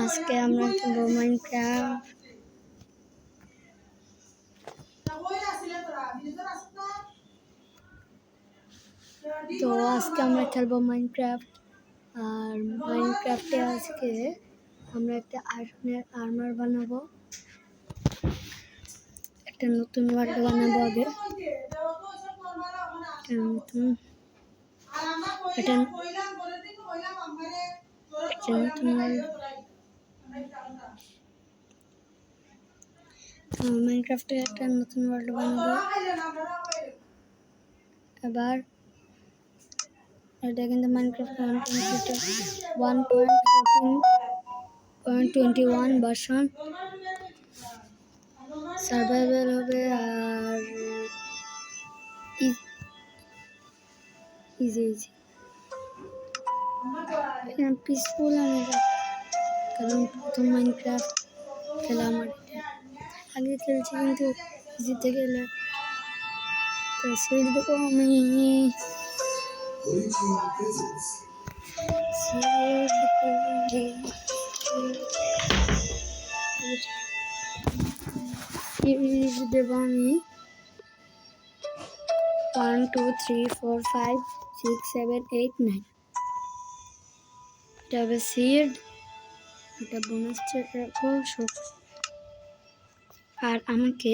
আজকে আমরা খেলবো মাইনক্রাফট। তো আজকে আমরা খেলবো মাইনক্রাফট। আর মাইনক্রাফটে আজকে আমরা একটা আয়রনের আর্মার বানাবো, একটা নতুন ওয়ার্ল্ড বানাবো। আগে নতুন মাইনক্রাফটে একটা নতুন ওয়ার্ল্ড বানাবো। এবার এটা কিন্তু মাইনক্রাফট 1.14.21 ভার্সন সার্ভাইভাল হবে। আর ইজি এখানে পিসফুল কারণ প্রথম মাইনক্রাফট খেলা আমার, আগে খেলছি কিন্তু জিতে গেলে তো সিরিজ দেবো আমি। সিরিজ দেবো আমি 1 2 3 4 5 6 7 8 9। এটা হবে সিড, এটা বোনাস রাখবো। আর আমাকে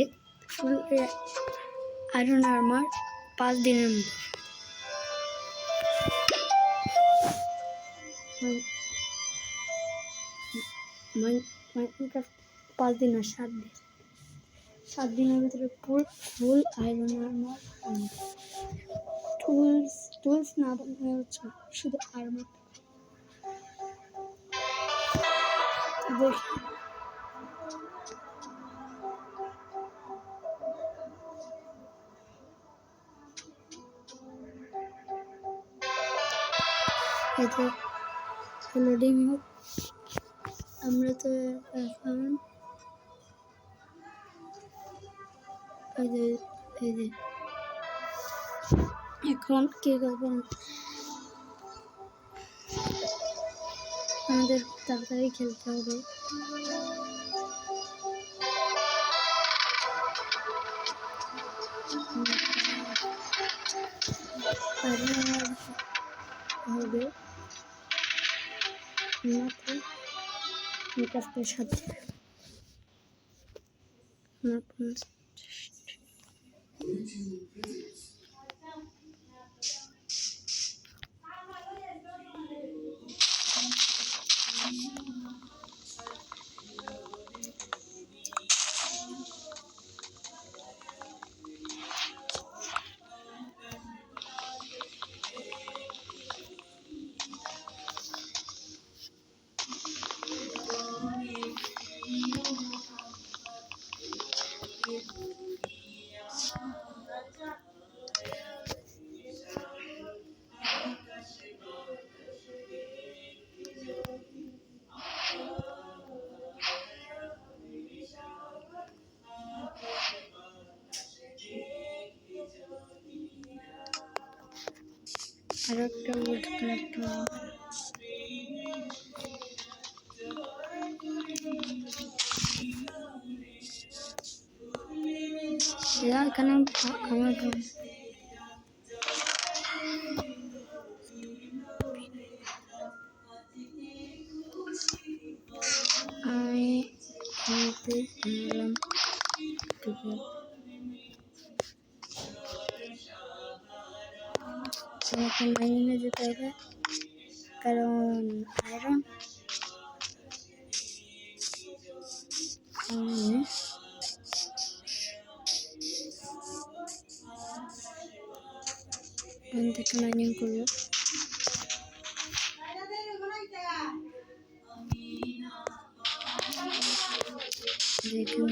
ফুল আয়রন আর্মার 5 দিনের মধ্যে, মাইনক্রাফট 5 দিন আর 7 দিনের ভিতরে ফুল আয়রন আর্মার। টুলস না হচ্ছে শুধু আর্মার। দেখি এটা লোডিং হোক। আমরা তো এখন কি করবেন, আমাদের তাড়াতাড়ি খেলতে হবে। হবে মাত্র মাইনক্রাফটের সাথে আর একটা উড কালেক্ট এখানে আমার এখন মাইনিংয়ে যেতে হবে, কারণ আয়রন থেকে মাইনিং করবো। দেখুন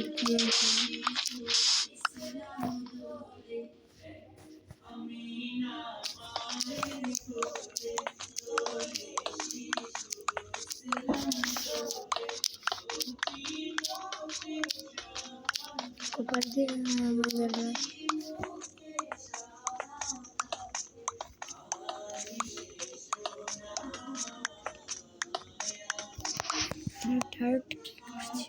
ऊपर দিয়ে থার্ড কি করছি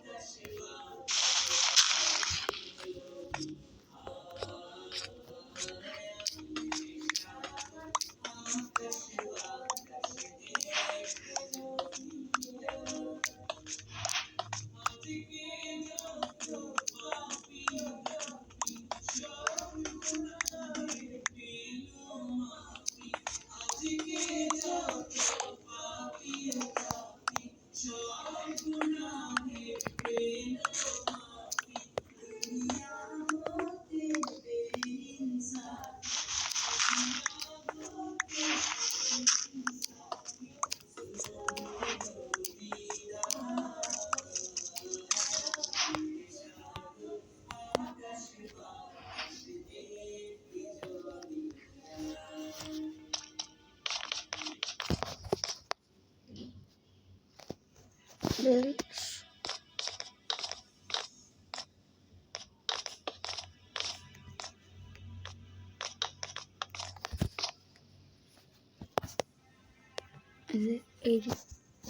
এই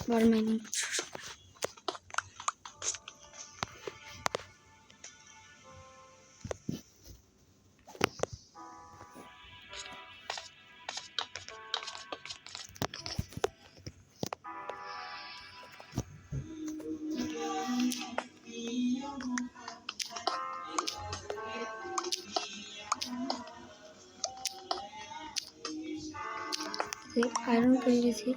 বার মাইনিং আয়রন পেয়ে গেছি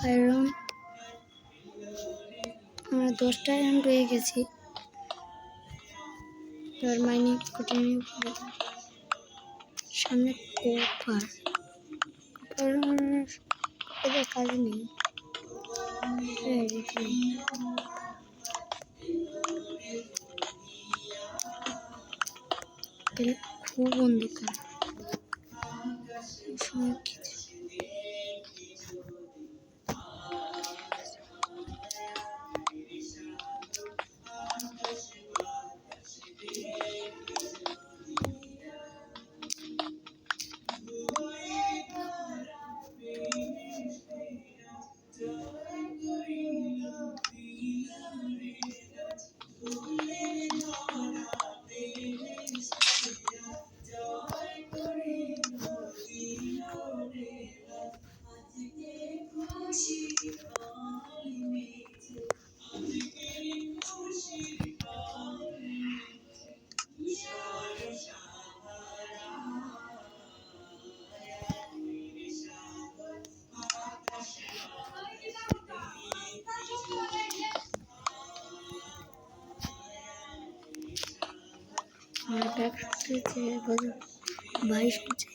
আয়রন আমরা 10টা আয়রন পেয়ে গেছি এবার মাইনিং কন্টিনিউ করি সামনে কপার কপারের কাজ নেই খুব অন্ধকার সময় আমার ব্যাগ হচ্ছে 22 হচ্ছে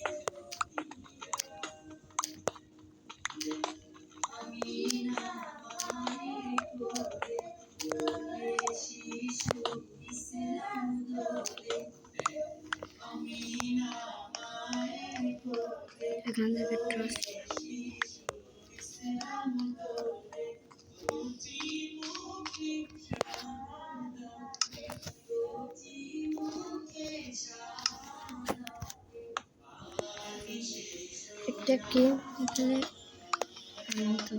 এখান থেকে ট্রাস এটা কে এখানে তো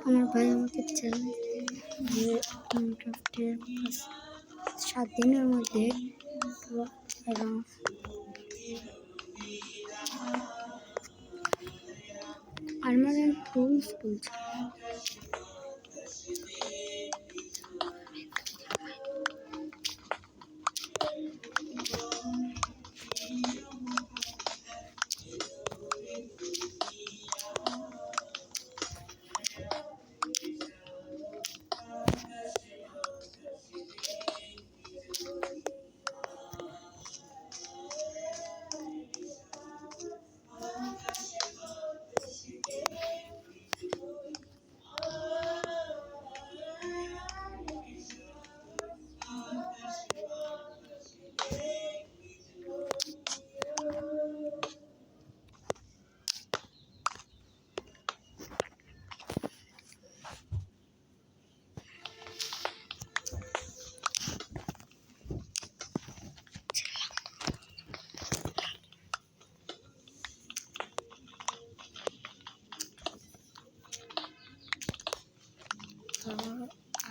আমার ভাই আমাকে চ্যালেঞ্জ যে মাইনক্রাফটের 7 দিনের মধ্যে আর্মার অ্যান্ড টুলস বলছে।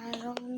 আয়রন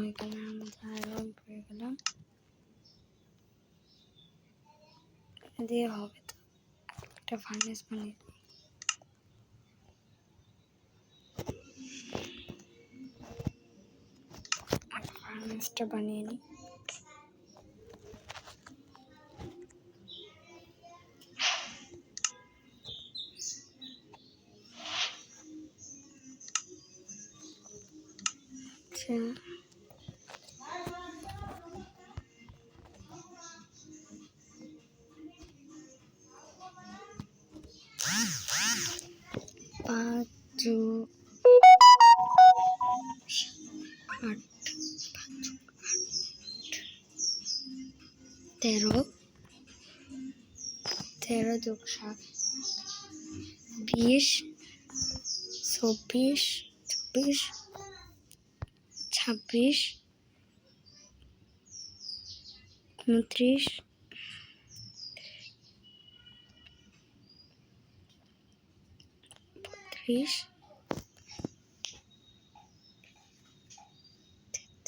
এখানের মধ্যে আয়রন পেয়ে গেলাম, দিয়ে হবে তো একটা ফার্নেস বানিয়ে ফার্নেসটা বানিয়ে নিই। আচ্ছা পাঁচ আট 13 যোগ 7 20 24 26 26 29 30 33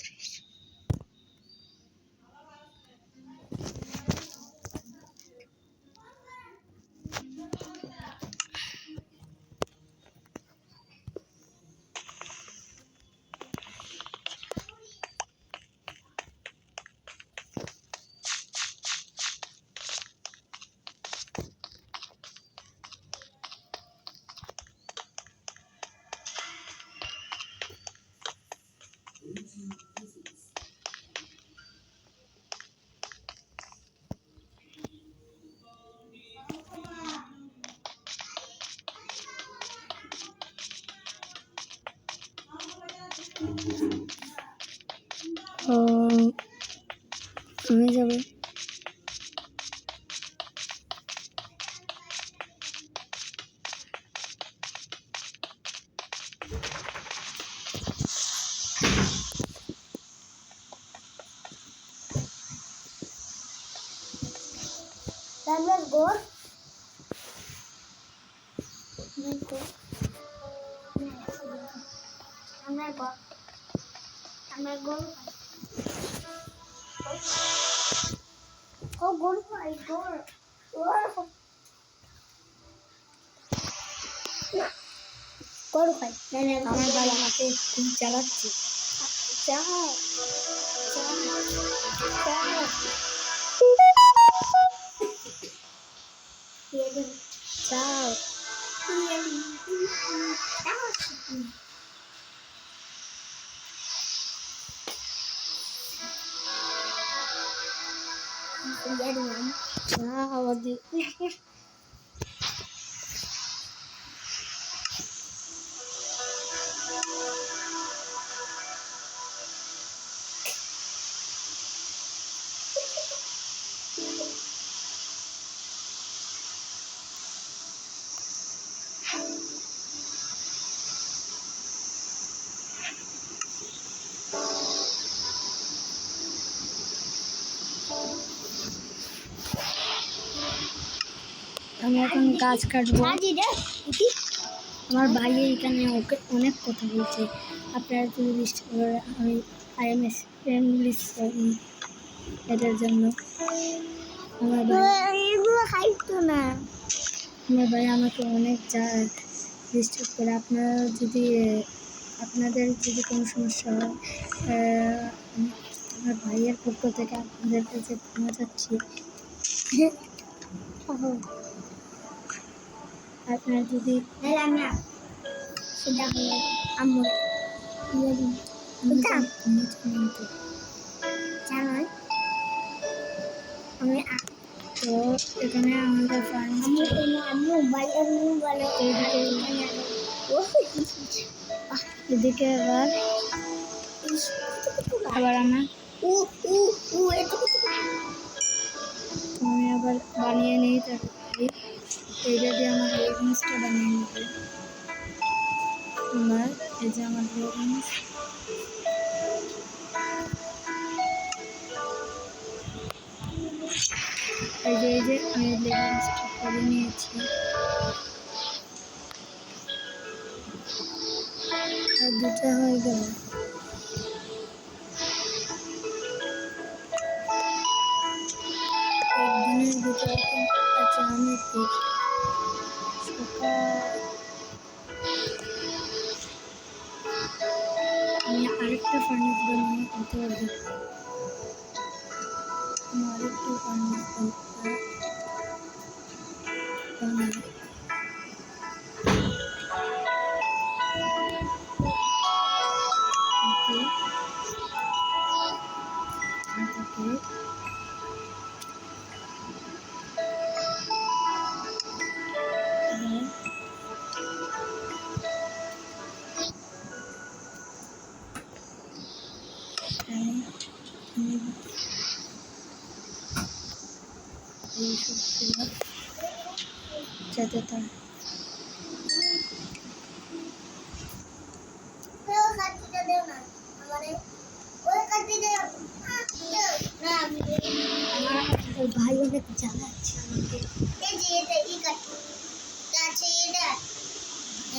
আমি যাবো Let's go. আমার ভাই আমাকে খুব চালাচ্ছে। যাও আমি এখন গাছ কাটবো। আমার ভাই এখানে ওকে অনেক কথা বলছে, আপনারা যদি ডিস্টার্ব করে আমি IMS ইংলিশ এটার জন্য আমার ভাই আমাকে অনেক ডিস্টার্ব করে। আপনাদের যদি কোনো সমস্যা হয় আমার ভাইয়ের পক্ষ থেকে আপনাদের কাছে ক্ষমা চাচ্ছি। আপনার যদি সেটা হলো আম্মু জানাই আমি তো এখানে আমাদের আম্মু বাইরে বলে এদিকে আবার আমার আমি আবার বানিয়ে নিই তরকারি। এইটা দিয়ে আমার লেগিংসটা বানিয়ে নেব। আমার এই যে আমার লেগিংস, এই যে আমি লেগিংসটা করে নিয়েছি। আর দুটো হয়ে গেল। আমি দেখি সকাল আমি আরেকটা ফার্নেস বানিয়ে হতে পারবো। আমি আরেকটা ফার্নেস বানাবো। যাতে তার ওই কাঠিটা দেও না আমারে ওই কাঠি দেও না আমি আমার ভাই অনেক জ্বালাচ্ছে আমাকে। এই যে এটা এই কাঠি আছে এটা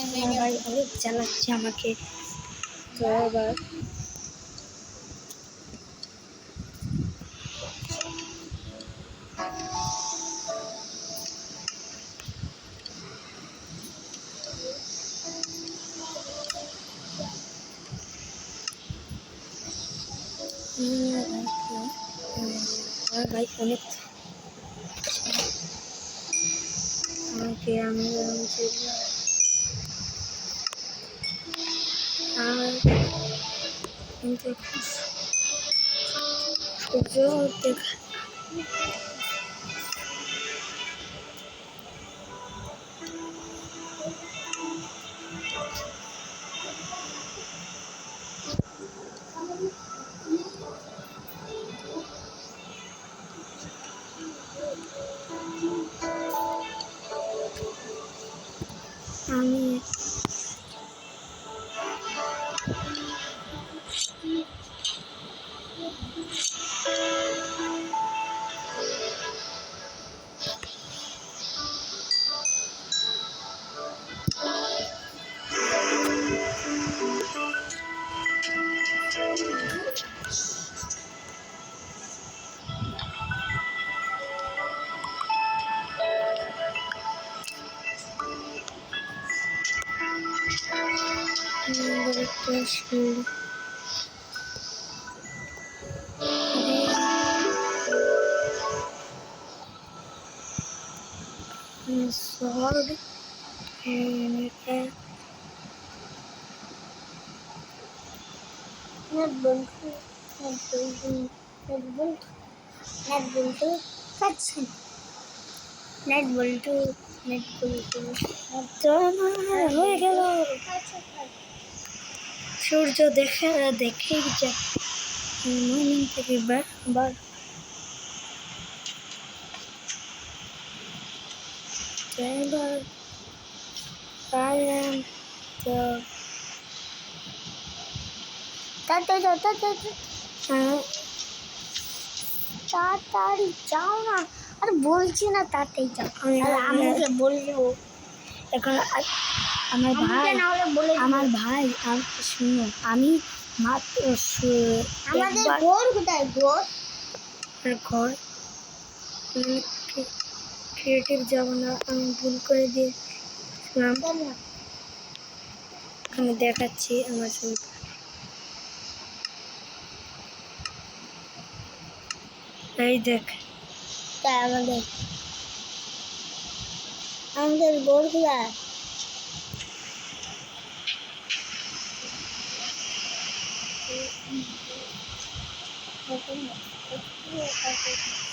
আমার ভাই অনেক জ্বালাচ্ছে আমাকে। তো এবার আমার ভাই অনেক আমাকে আমি আর কিন্তু সূর্য দেখা আমি একটা শিল sword and নেট বন্ধু কাটছে নেট বল্টু হয়ে গেল। সূর্য দেখেই যা মর্নিং থেকে বার এবার তো তাড়াতাড়ি যাও না আর বলছি না তাড়াতাড়ি যাও আর আমাকে বললেও এখন আমার ভাই না হলে বলে আমার ভাই শুনো আমি মাত্র আমাদের ঘর কোথায় ঘর ঘর ক্রিয়েটিভ যাব না আমি ভুল করে দিয়েছিলাম। আমি দেখাচ্ছি আমার ছবি। এই দেখ তাই আমাদের ঘর কোথায়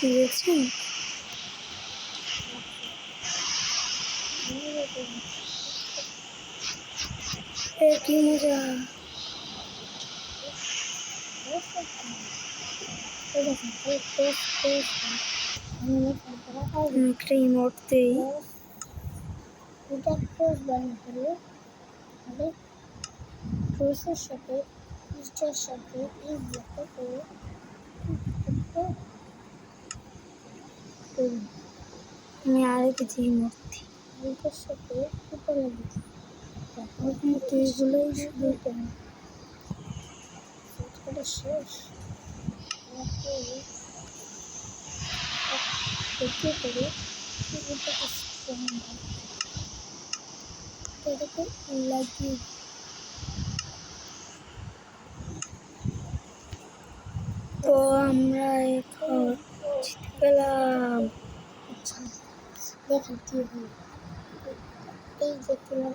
দেখছেন কি মজা। একটা ইমোট দেই এটা ক্রস বানিয়ে ফেললে আমাদের ক্রসের সাথে ইস্টার সাথে এই ব্লকটা করে আমি আরো কিছু ইমোট দিই। এটার সাথে উপরে দিচ্ছি তো এগুলোই শুধু এটা শেষ দেখতে করে এটাকে লাগিয়ে তো আমরা এখন জিতে গেলাম। আচ্ছা দেখি কি হলো। এই যে তোমার